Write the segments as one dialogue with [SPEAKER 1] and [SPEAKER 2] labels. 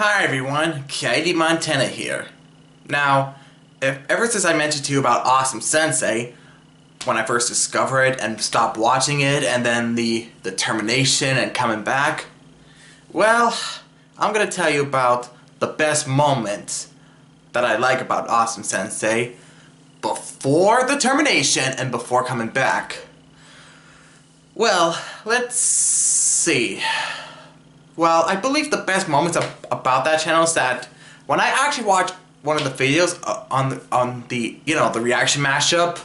[SPEAKER 1] Hi everyone, Katie Montana here. Now, ever since I mentioned to you about Awesome Sensei, when I first discovered it and stopped watching it, and then the termination and coming back, well, I'm gonna tell you about the best moments that I like about Awesome Sensei before the termination and before coming back. Well, let's see. Well, I believe the best moments about that channel is that when I actually watch one of the videos on the the reaction mashup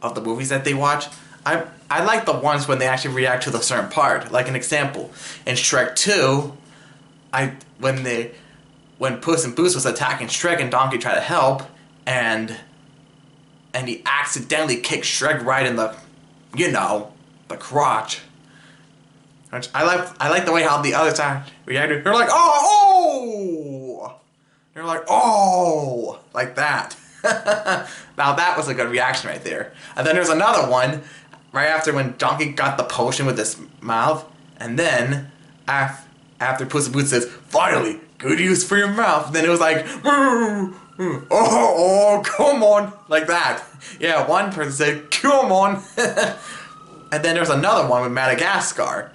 [SPEAKER 1] of the movies that they watch, I like the ones when they actually react to the certain part. Like an example, in Shrek 2, when Puss in Boots was attacking Shrek and Donkey tried to help, and he accidentally kicked Shrek right in the the crotch. Which I like the way how the other side reacted. They're like, oh! They're like, oh! Like that. Now that was a good reaction right there. And then there's another one, right after when Donkey got the potion with his mouth, and then, after Puss in Boots says, finally, good use for your mouth, then it was like, oh, come on! Like that. Yeah, one person said, come on! And then there's another one with Madagascar.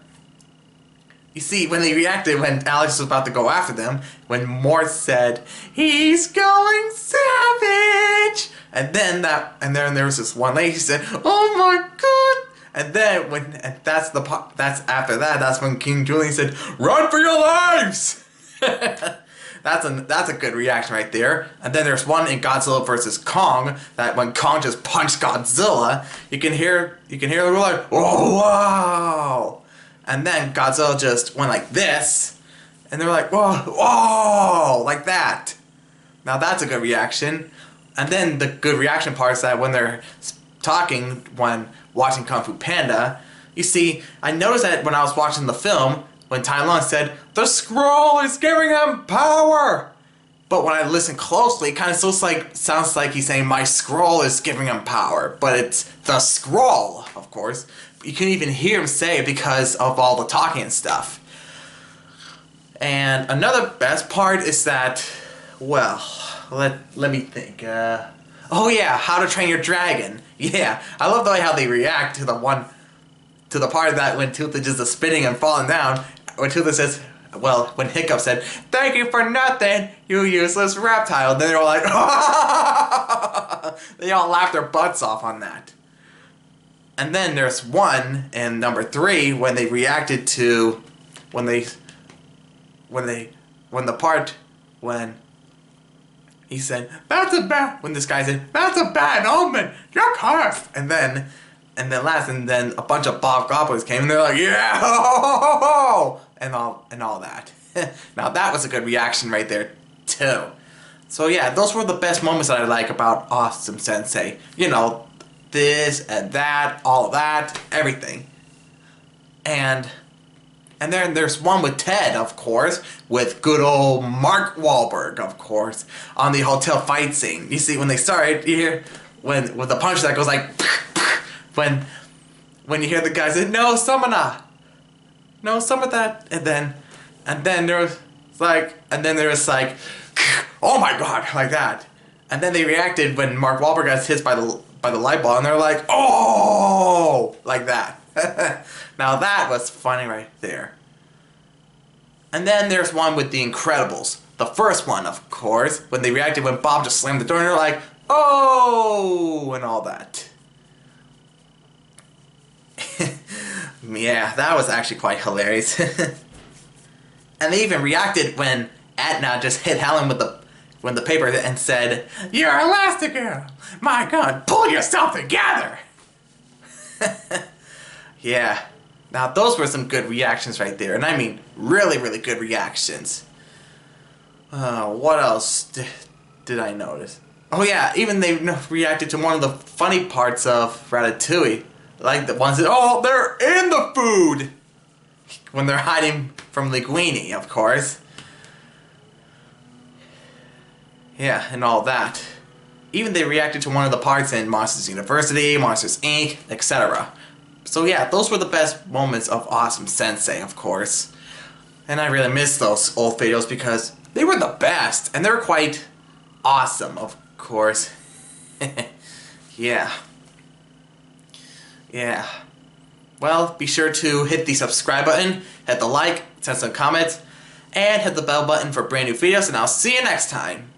[SPEAKER 1] You see, when they reacted, when Alex was about to go after them, when Morse said, "He's going savage," and then there was this one lady who said, "Oh my god!" And then that's after that. That's when King Julian said, "Run for your lives!" That's a good reaction right there. And then there's one in Godzilla vs. Kong that when Kong just punched Godzilla, you can hear the like, "Oh wow!" And then Godzilla just went like this, and they were like, whoa, whoa, like that. Now that's a good reaction. And then the good reaction part is that when they're talking, when watching Kung Fu Panda, you see, I noticed that when I was watching the film, when Tai Lung said, the scroll is giving him power. But when I listen closely, it kind of sounds like he's saying, my scroll is giving him power. But it's the scroll, of course. You can even hear him say it because of all the talking and stuff. And another best part is that, well, let me think. Oh yeah, How to Train Your Dragon. Yeah, I love the way how they react to the part of that when Toothless is spinning and falling down. When Toothless says, well, when Hiccup said, "Thank you for nothing, you useless reptile." Then they're all like, they all laugh their butts off on that. And then there's one in number 3 when they reacted to when he said, when this guy said, "That's a bad omen, you're cursed." And then a bunch of Bob Goblins came and they're like, yeah, ho, ho, ho, ho, and all that. Now that was a good reaction right there too. So yeah, those were the best moments that I like about Awesome Sensei. This and that, all of that, everything. And then there's one with Ted, of course, with good old Mark Wahlberg, of course, on the hotel fight scene. You see, when they started, you hear with the punch that goes like, when you hear the guy say, "No, summona, no, summon that," and then there was like, oh my god, like that. And then they reacted when Mark Wahlberg got hit by the light bulb, and they're like, oh, like that. Now that was funny right there. And then there's one with The Incredibles. The first one, of course, when they reacted when Bob just slammed the door, and they're like, oh, and all that. Yeah, that was actually quite hilarious. And they even reacted when Atna just hit Helen with the paper and said, "You're Elastigirl! My god, pull yourself together!" Yeah. Now those were some good reactions right there. And I mean, really, really good reactions. What else did I notice? Oh yeah, even they reacted to one of the funny parts of Ratatouille. Like the ones that, oh, they're in the food! When they're hiding from Linguini, of course. Yeah, and all that. Even they reacted to one of the parts in Monsters University, Monsters Inc., etc. So yeah, those were the best moments of Awesome Sensei, of course. And I really miss those old videos because They were the best, and they're quite awesome, of course. Yeah. Yeah. Well, be sure to hit the subscribe button, hit the like, send some comments, and hit the bell button for brand new videos, and I'll see you next time.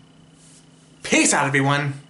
[SPEAKER 1] Peace out, everyone.